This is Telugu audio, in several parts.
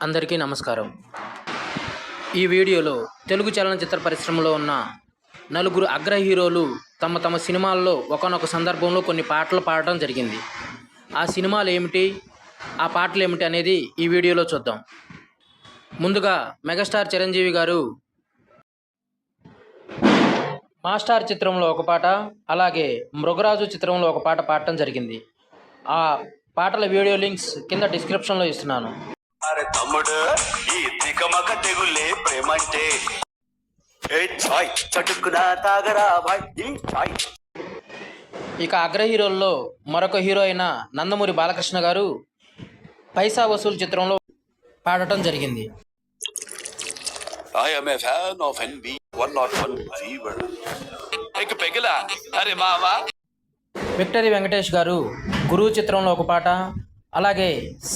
అందరికీ నమస్కారం. ఈ వీడియోలో తెలుగు చలనచిత్ర పరిశ్రమలో ఉన్న నలుగురు అగ్ర హీరోలు తమ తమ సినిమాల్లో ఒకానొక సందర్భంలో కొన్ని పాటలు పాడటం జరిగింది. ఆ సినిమాలు ఏమిటి, ఆ పాటలు ఏమిటి అనేది ఈ వీడియోలో చూద్దాం. ముందుగా మెగాస్టార్ చిరంజీవి గారు మాస్టార్ చిత్రంలో ఒక పాట, అలాగే మృగరాజు చిత్రంలో ఒక పాట పాడటం జరిగింది. ఆ పాటల వీడియో లింక్స్ కింద డిస్క్రిప్షన్లో ఇస్తున్నాను. అరే తమ్ముడు, ఈ తికమక తెగులే ప్రేమంటే చాయ్ చటుక్కున తాగరా భాయ్ ఈ చాయ్. ఇక అగ్ర హీరోల్లో మరొక హీరో అయిన నందమూరి బాలకృష్ణ గారు పైసా వసూలు చిత్రంలో పాడటం జరిగింది. I am a fan of NB 101 fever. एक పెగిలా అరే మావా. విక్టరీ వెంకటేష్ గారు గురువు చిత్రంలో ఒక పాట, అలాగే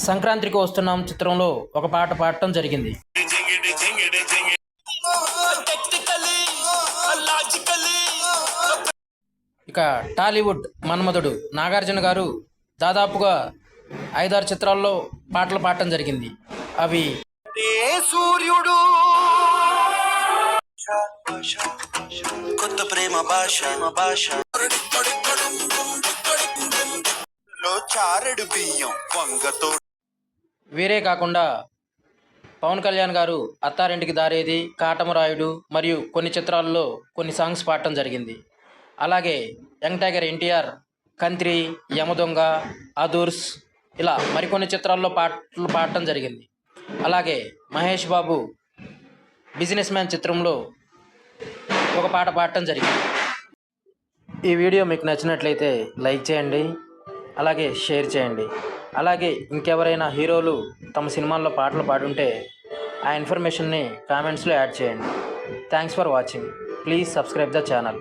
సంక్రాంతికి వస్తున్నాం చిత్రంలో ఒక పాట పాడటం జరిగింది. ఇక టాలీవుడ్ మన్మధుడు నాగార్జున గారు దాదాపుగా 5-6 చిత్రాల్లో పాటలు పాడటం జరిగింది. అవి సూర్యుడు, కొత్త ప్రేమ భాష చారెడు బియ్యం వంగతో. వీరే కాకుండా పవన్ కళ్యాణ్ గారు అత్తారింటికి దారేది, కాటమరాయుడు మరియు కొన్ని చిత్రాల్లో కొన్ని సాంగ్స్ పాడటం జరిగింది. అలాగే యంగ్ టైగర్ ఎన్టీఆర్ కంత్రి, యమదొంగ, అదూర్స్ ఇలా మరికొన్ని చిత్రాల్లో పాటలు పాడటం జరిగింది. అలాగే మహేష్ బాబు బిజినెస్ మ్యాన్ చిత్రంలో ఒక పాట పాడటం జరిగింది. ఈ వీడియో మీకు నచ్చినట్లయితే లైక్ చేయండి, అలాగే షేర్ చేయండి. అలాగే ఇంకెవరైనా హీరోలు తమ సినిమాల్లో పాటలు పాడుంటే ఆ ఇన్ఫర్మేషన్ని కామెంట్స్లో యాడ్ చేయండి. Thanks for watching. Please subscribe the channel.